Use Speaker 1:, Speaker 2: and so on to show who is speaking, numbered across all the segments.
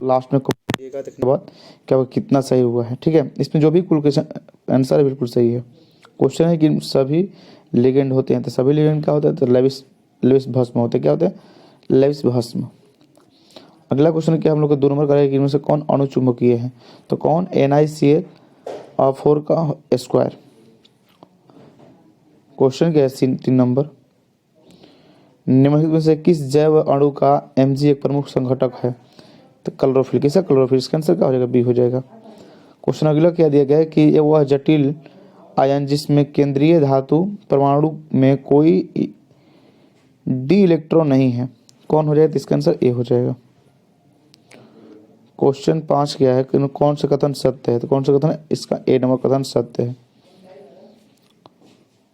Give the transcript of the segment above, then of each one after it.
Speaker 1: Last में देखने के बाद क्या वो कितना सही हुआ है। ठीक है, इसमें जो भी कुल क्वेश्चन आंसर है बिल्कुल सही है। क्वेश्चन है कि सभी लिगेंड होते हैं, तो सभी लिगेंड क्या होता है, तो लेविस भस्म होते हैं। क्या होते हैं? लेविस भस्म। अगला क्वेश्चन क्या हम लोग को 2 नंबर का है कि इनमें से कौन अणु चुंबकीय है, तो कौन NiCl4 का स्क्वायर। क्वेश्चन क्या है 3 नंबर, निम्नलिखित में से किस जैव अणु का Mg एक प्रमुख संघटक है, तो क्लोरोफिल। किसका? क्लोरोफिल। इसका आंसर क्या हो जाएगा? बी हो जाएगा। क्वेश्चन अगला क्या दिया गया है कि ये वह जटिल आयन जिसमें केंद्रीय धातु परमाणु में कोई डी इलेक्ट्रॉन नहीं है, कौन हो जाएगा? तो इसका आंसर ए हो जाएगा। क्वेश्चन 5 क्या है कि कौन सा कथन सत्य है, तो कौन सा कथन है? इसका ए नंबर कथन सत्य है।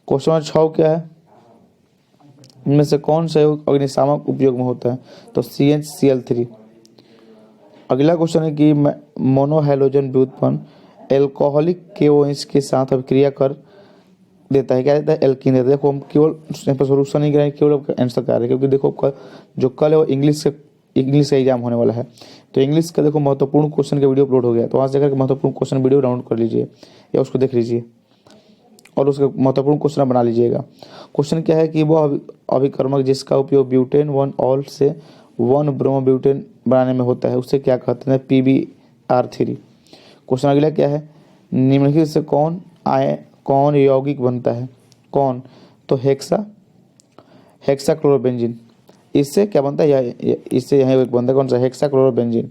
Speaker 1: क्वेश्चन 6 क्या है, इनमें से कौन सा अग्निशामक उपयोग में होता है, तो CnCl3। अगला क्वेश्चन है कि मोनोहैलोजन व्युत्पन्न एल्कोहलिक KOH के साथ अभिक्रिया कर देता है, क्या देता है? एल्कीन देता है। देखो हम केवल यहाँ पर सोल्यूशन नहीं करेंगे, केवल आपका आंसर कर रहे हैं, क्योंकि देखो जो कल है वो इंग्लिश का एग्जाम होने वाला है, तो इंग्लिश का देखो महत्वपूर्ण क्वेश्चन का वीडियो अपलोड हो गया, तो वहाँ से जाकर महत्वपूर्ण क्वेश्चन वीडियो डाउनलोड कर लीजिए या उसको देख लीजिए और उसका महत्वपूर्ण क्वेश्चन बना लीजिएगा। क्वेश्चन क्या है कि वह अभिकर्मक जिसका उपयोग ब्यूटेन 1 ऑल से 1 ब्रोमो ब्यूटेन बनाने में होता है उसे क्या कहते हैं? PbR3। क्वेश्चन अगला क्या है, निम्नलिखित से कौन यौगिक बनता है, कौन? तो हेक्साक्लोरोबेंजीन। इससे क्या बनता है? इससे यहाँ एक बनता है, कौन सा? हेक्साक्लोरोबेंजीन।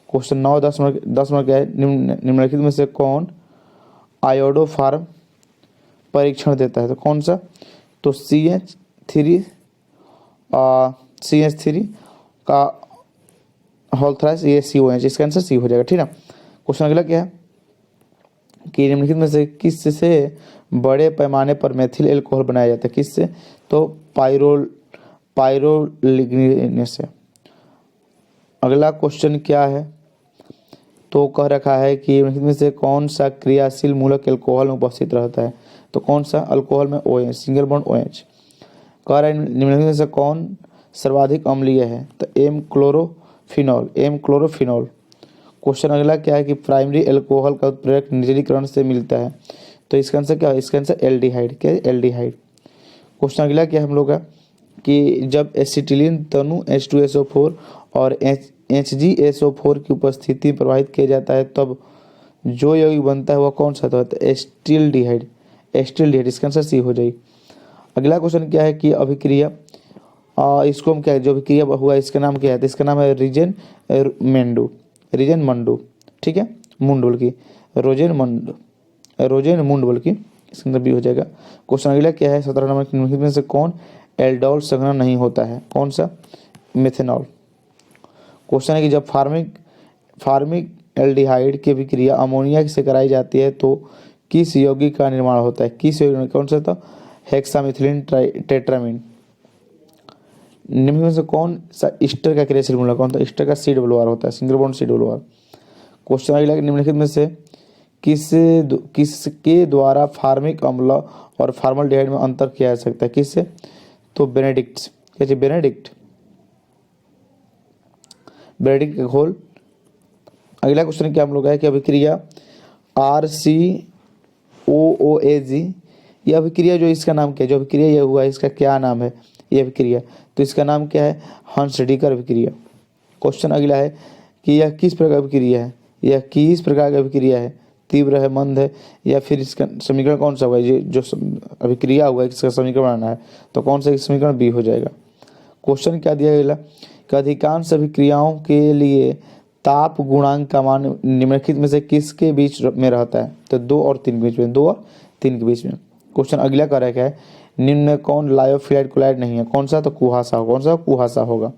Speaker 1: क्वेश्चन 9 10 नंबर क्या है, निम्नलिखित में से कौन आयोडोफार्म परीक्षण देता है, तो कौन सा? तो CH3 का होल थ्राइस ये COH, इसका आंसर सी हो जाएगा। ठीक है, क्वेश्चन अगला क्या है कि निम्नलिखित में से किससे बड़े पैमाने पर मेथिल एल्कोहल बनाया जाता है, किससे? तो पायरोलिग्निन से। अगला क्वेश्चन क्या है, तो कह रखा है कि निम्नलिखित में से कौन सा क्रियाशील मूलक एल्कोहल में उपस्थित रहता है, तो कौन सा? अल्कोहल में OH, सिंगल बॉन्ड OH। कह रहा है निम्नलिखित में से कौन सर्वाधिक अम्लीय है, तो एम क्लोरोफिनॉल। क्वेश्चन अगला क्या है कि प्राइमरी एल्कोहल का उत्प्रेरक निर्जलीकरण से मिलता है, तो इसका आंसर क्या है? इसका आंसर एल्डिहाइड। क्या है? एल्डिहाइड। क्वेश्चन अगला क्या हम लोग का कि जब एसिटिलीन तनु H2SO4 और HgSO4 की उपस्थिति प्रभावित किया जाता है तब जो यौगिक बनता है वह कौन सा? तो एस्टिल्डिहाइड। इसका आंसर सी हो जाएगी। अगला क्वेश्चन क्या है कि अभिक्रिया इसको हम क्या है, जो अभिक्रिया हुआ इसका नाम क्या है, तो इसका नाम है रीजन मंडू। ठीक है, मुंडुल की रोजेन मुंड बल्कि, इसके अंदर भी हो जाएगा। क्वेश्चन अगला क्या है 17 नंबर में से कौन एल्डोल संघनन नहीं होता है, कौन सा? मेथेनॉल। क्वेश्चन है कि जब फार्मिक एल्डिहाइड की अभिक्रिया अमोनिया से कराई जाती है तो किस यौगिक का निर्माण होता है, किस यौगिक? कौन सा? तो हेक्सामिथिलीन टेट्रामीन। निम्न में से कौन सा ईस्टर का क्रियाशील मूलक, कौन था? ईस्टर का COOR होता है, सिंगल बॉन्ड COOR। क्वेश्चन अगला निम्नलिखित में से किसके द्वारा फार्मिक अम्ल और फॉर्मल्डिहाइड में अंतर किया जा सकता है, किससे? तो बेनेडिक्ट का घोल। अगला क्वेश्चन क्या हम लोग है कि अभिक्रिया RCOOAG, यह अभिक्रिया जो इसका नाम क्या है, जो अभिक्रिया यह हुआ है इसका क्या नाम है, यह अभिक्रिया? तो इसका नाम क्या है? हंसडीकर अभिक्रिया। क्वेश्चन अगला है कि यह किस प्रकार की अभिक्रिया है, तीव्र है, मंद है, या फिर इसका समीकरण कौन सा हुआ है, जो अभिक्रिया हुआ है इसका समीकरण बनाना है, तो कौन सा समीकरण? बी हो जाएगा। क्वेश्चन क्या दिया गया कि अधिकांश अभिक्रियाओं के लिए ताप गुणांक का मान निम्नलिखित में से किसके बीच में रहता है, तो 2 और 3 के बीच में, 2 और 3 के बीच में। क्वेश्चन अगला कर रखा है निम्न में कौन लायोफिलाइड कोलाइड नहीं है, कौन सा? तो कुहासा होगा।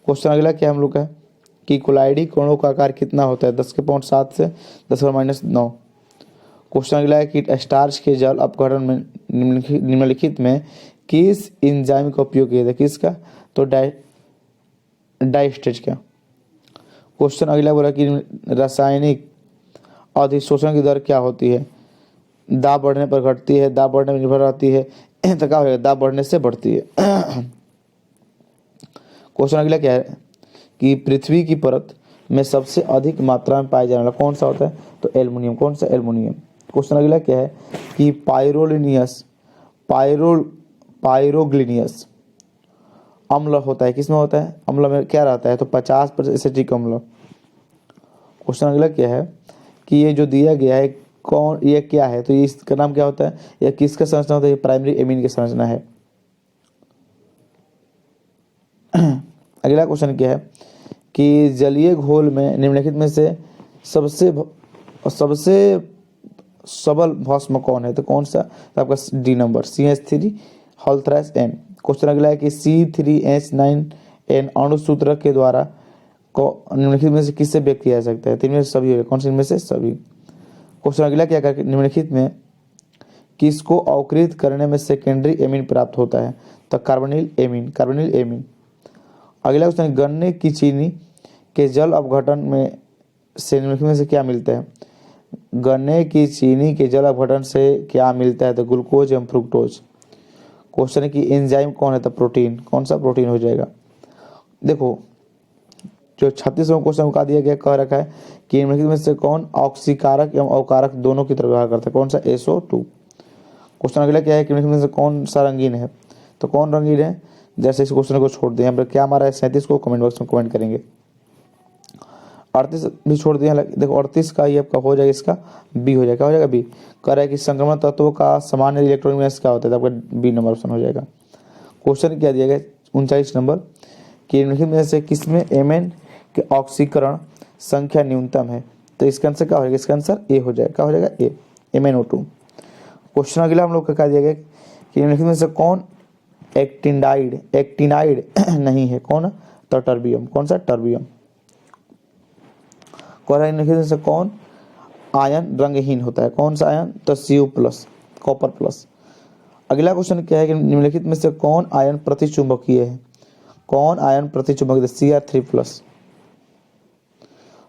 Speaker 1: क्वेश्चन अगला क्या हम लोग का कि कोलाइडी कणों का आकार कितना होता है, 10⁻7 से 10⁻9। क्वेश्चन अगला है कि स्टार्च के जल अपघटन में निम्नलिखित में किस एंजाइम का उपयोग किया था, किसका? तो डाइस्टेज का। क्वेश्चन अगला बोला कि रासायनिक अधिशोषण की दर क्या होती है, दाब बढ़ने पर घटती है, दाब बढ़ने पर निर्भर रहती है, तो क्या होगा? दाब बढ़ने से बढ़ती है। क्वेश्चन अगला क्या है कि पृथ्वी की परत में सबसे अधिक मात्रा में पाया जाने वाला कौन सा होता है? तो एल्युमिनियम। कौन सा? एल्युमिनियम। क्वेश्चन अगला क्या है कि पायरोग्लिनियस अम्ल होता है, किसमें होता है? अम्ल में क्या रहता है? तो 50% एसिटिक अम्ल। क्वेश्चन अगला क्या है कि ये जो दिया गया है कौन, ये क्या है? तो ये इसका नाम क्या होता है? यह किसका संरचना होता है? ये प्राइमरी एमीन की संरचना है। अगला क्वेश्चन क्या है कि जलीय घोल में निम्नलिखित में से सबसे सबल भस्म कौन है? तो कौन सा? तो आपका D number CH3 Hal3N। Question अगला है कि C3H9N अणु सूत्र के द्वारा निम्नलिखित में से किससे व्यक्त किया जा सकता है? तो इनमें से सभी है। कौन से? इनमें से सभी। क्वेश्चन अगला क्या करके निम्नलिखित में किसको अवकृत करने में सेकेंडरी एमीन प्राप्त होता है? तो कार्बोनिल एमीन। अगला क्वेश्चन, गन्ने की चीनी के जल अपघटन में से निम्नलिखित में से क्या मिलता है? गन्ने की चीनी के जल अपघटन से क्या मिलता है? तो ग्लूकोज एवं फ्रुक्टोज। क्वेश्चन है कि एंजाइम कौन है? तो प्रोटीन। कौन सा? प्रोटीन हो जाएगा। देखो जो 36वां क्वेश्चन का दिया गया कह रखा है कि निम्नलिखित में से कौन ऑक्सीकारक एवं अवकारक दोनों की तरह व्यवहार करता है? कौन सा? SO2। क्वेश्चन अगला क्या है कि निम्नलिखित में से कौन सा रंगीन है? तो कौन रंगीन है? जैसे इस क्वेश्चन को छोड़ दें, यहाँ पर क्या हमारा है 37 को कमेंट बॉक्स में कमेंट करेंगे। 38 भी छोड़ दिया। देखो 38 का ये आपका हो जाएगा, इसका बी हो जाएगा। क्या हो जाएगा? बी। कह रहा है कि संक्रमण तत्वों का सामान्य इलेक्ट्रॉन विन्यास क्या होता है? तो आपका बी नंबर ऑप्शन हो जाएगा। क्वेश्चन क्या दिया गया 39 नंबर कि निम्नलिखित में से किसमें एमएन के ऑक्सीकरण संख्या न्यूनतम है? तो इसका आंसर क्या हो जाएगा? इसका आंसर ए हो जाएगा। क्या हो जाएगा? ए, MnO2। क्वेश्चन अगला हम लोग का क्या दिया गया कि निम्नलिखित में से कौन एक्टिनाइड नहीं है? कौन? तो टर्बियम। कौन सा? टर्बियम। निम्नलिखित में से कौन आयन रंगहीन होता है? कौन सा आयन? तो Cu+, कॉपर प्लस। अगला क्वेश्चन क्या है कि निम्नलिखित में से कौन आयन प्रतिचुंबकीय है? कौन आयन प्रतिचुंबकीय? Cr3+।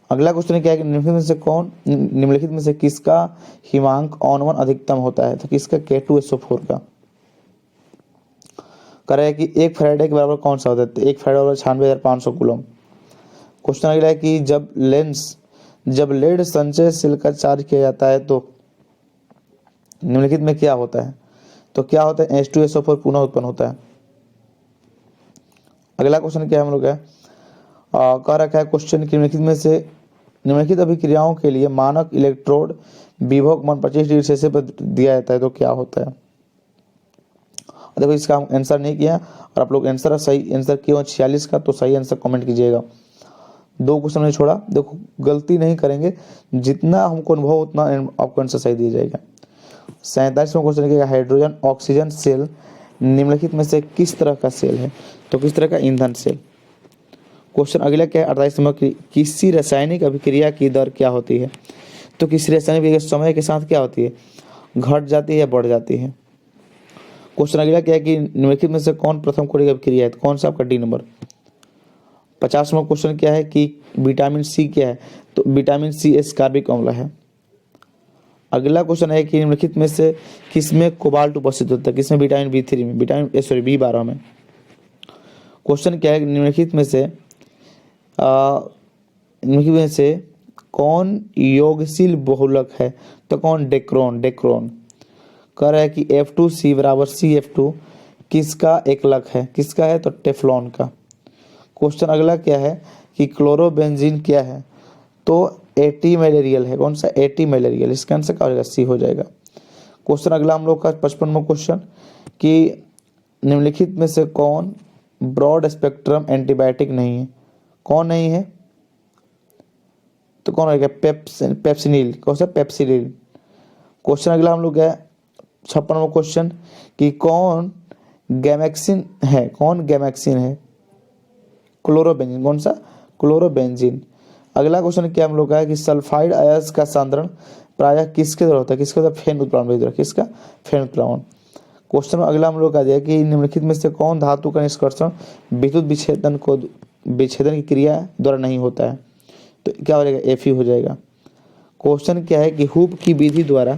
Speaker 1: अगला क्वेश्चन क्या है कि निम्नलिखित में से किसका हिमांक ऑन1 अधिकतम होता है? तो किसका? K2SO4 का। कह रहा है कि 1 फैराडे के बराबर कौन सा होता है? तो 1 फैराडे बराबर 96,500 कूलम। क्वेश्चन अगला है कि जब लेड संचय सेल का चार्ज किया जाता है तो निम्नलिखित में क्या होता है? तो क्या होता है? H2SO4 पुनः उत्पन्न होता है। अगला क्वेश्चन क्या है हम लोग है कह रखा है क्वेश्चन की निम्नलिखित अभिक्रियाओं के लिए मानक इलेक्ट्रोड विभव मान 25 डिग्री सेल्सियस पर दिया जाता है तो क्या होता है? देखो इसका हम आंसर नहीं किया और आप लोग सही आंसर किए 46 का, तो सही आंसर कमेंट कीजिएगा। 2 क्वेश्चन में छोड़ा। देखो गलती नहीं करेंगे, जितना हमको अनुभव उतना आपको आंसर सही दिया जाएगा। 47वां क्वेश्चन क्या? हाइड्रोजन ऑक्सीजन सेल निम्नलिखित में से किस तरह का सेल है? तो किस तरह का? ईंधन सेल। क्वेश्चन अगला क्या है 28 नंबर की, किसी रासायनिक अभिक्रिया की दर क्या होती है? तो किसी रासायनिक अभिक्रिया समय के साथ क्या होती है? घट जाती है या बढ़ जाती है? क्वेश्चन अगला क्या है कि निम्नलिखित में से कौन प्रथम कोणिक अभिक्रिया है? तो कौन सा? आपका डी नंबर। 50वां क्वेश्चन क्या है कि विटामिन सी क्या है? तो विटामिन सी एस्कॉर्बिक अम्ल है। अगला क्वेश्चन है कि निम्नलिखित में से किसमें कोबाल्ट उपस्थित होता है? किसमें? विटामिन B3 में, B12 में। क्वेश्चन क्या है कि निम्नलिखित में से कौन योगशील बहुलक है? तो कौन? डेक्रोन। कह रहा है कि F2C बराबर CF2 किसका एकलक है? किसका है? तो टेफ्लॉन का। क्वेश्चन अगला क्या है कि क्लोरोबेंजीन क्या है? तो एटी मलेरियल है। कौन सा? Eighty malarial. इसका आंसर क्या हो जाएगा? सी हो जाएगा। क्वेश्चन अगला हम लोग का 55वां क्वेश्चन कि निम्नलिखित में से कौन ब्रॉड स्पेक्ट्रम एंटीबायोटिक नहीं है? कौन नहीं है? तो कौन रहेगा? पेप्सिनिल। कौन सा? पेप्सिनिल। क्वेश्चन अगला हम लोग है 56वां क्वेश्चन कि कौन गैमेक्सिन है? कौन गैमेक्सिन है? क्लोरोबेंजीन। कौन सा? क्लोरोबेंजीन। अगला क्वेश्चन क्या हम लोग का है कि सल्फाइड आयंस का सांद्रण प्रायः किसके द्वारा होता है? किसके द्वारा? फेन उत्प्लावन द्वारा। किसका? फेन उत्प्लावन। क्वेश्चन अगला हम लोग का दिया कि निम्नलिखित में से कौन धातु का निष्कर्षण विद्युत विच्छेदन की क्रिया द्वारा नहीं होता है? तो क्या हो जाएगा? Fe हो जाएगा। क्वेश्चन क्या है कि हुप की विधि द्वारा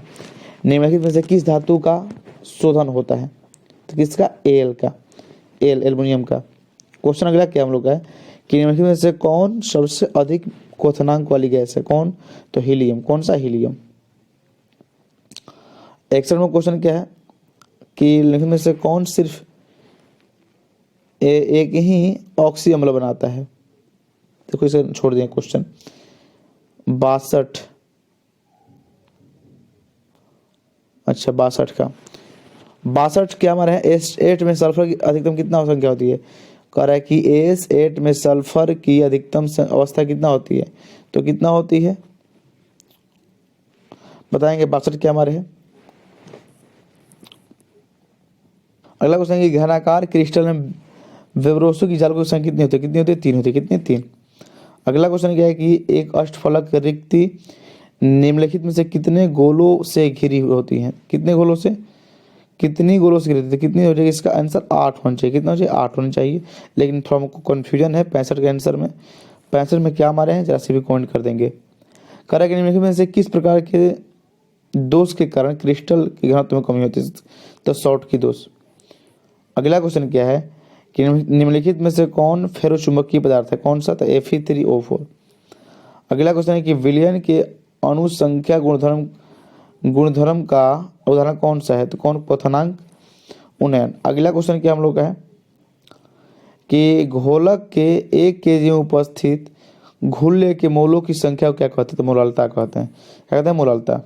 Speaker 1: निम्नलिखित में से किस धातु का शोधन होता है? तो किसका? एल्युमिनियम का। क्वेश्चन अगला क्या हम लोग का है कि निम्नलिखित में से कौन सबसे अधिक क्वथनांक वाली गैस है। कौन? तो हीलियम। कौन सा? हीलियम। 61वां क्वेश्चन क्या है कि निम्न में से कौन सिर्फ एक ही ऑक्सी अम्ल बनाता है? देखो इसे छोड़ दिए क्वेश्चन। 62, अच्छा 62 का 62 क्या हमारे हैं? S8 में सल्फर की अधिकतम कितना संख्या होती है? कह रहा है कि S8 में सल्फर की अधिकतम अवस्था कितना होती है? तो कितना होती है बताएंगे? 62 क्या हमारे है? अगला क्वेश्चन है कि घनाकार क्रिस्टल में वेबरोसो की जाल की संख्या कितनी होती है? कितनी होती है? 3 होती है। कितनी? 3। अगला क्वेश्चन क्या है कि एक अष्टफलक रिक्ति निम्नलिखित में से कितने गोलों से घिरी होती है? कितने गोलों से? कितनी गोलों से घिरी होती है? कितनी हो जाएगी? इसका आंसर 8 होना चाहिए। कितना हो चाहिए? 8 होना चाहिए। लेकिन थोड़ा हमको कन्फ्यूजन है 65 के आंसर में। 65 में क्या हमारे हैं? जरा से भी कमेंट कर देंगे। कह रहा है कि निम्नलिखित में से किस प्रकार के दोष के कारण क्रिस्टल की घनत्व में कमी होती है? तो शॉर्ट की दोष। अगला क्वेश्चन क्या है कि निम्नलिखित में से कौन फेरोचुंबकीय पदार्थ है? कौन सा? तो Fe3O4। अगला क्वेश्चन है कि विलयन के अनुसंख्या गुणधर्म का उदाहरण कौन सा है? तो कौन? क्वथनांक उन्नयन। अगला क्वेश्चन क्या हम लोग का है कि घोलक के 1 kg में उपस्थित घुल्ले के मोलों की संख्या को क्या कहते हैं? तो मोलालता कहते हैं। क्या कहते हैं? मोलालता।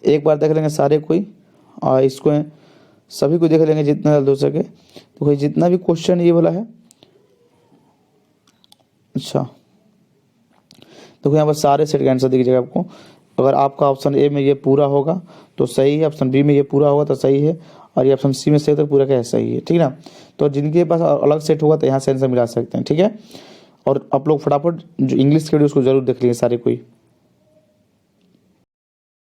Speaker 1: एक बार देख लेंगे सारे कोई, और इसको सभी को देख लेंगे जितना जल्द हो सके। तो कोई जितना भी क्वेश्चन ये वाला है, अच्छा तो यहाँ पर सारे सेट का आंसर दीजिएगा आपको। अगर आपका ऑप्शन ए में ये पूरा होगा तो सही है, ऑप्शन बी में ये पूरा होगा तो सही है, और ये ऑप्शन सी में सही तो पूरा क्या है? सही है। ठीक है ना? तो जिनके पास अलग सेट होगा तो यहाँ से आंसर मिला सकते हैं। ठीक है? और आप लोग फटाफट जो इंग्लिश के वीडियो उसको जरूर देख लीजिए सारे कोई।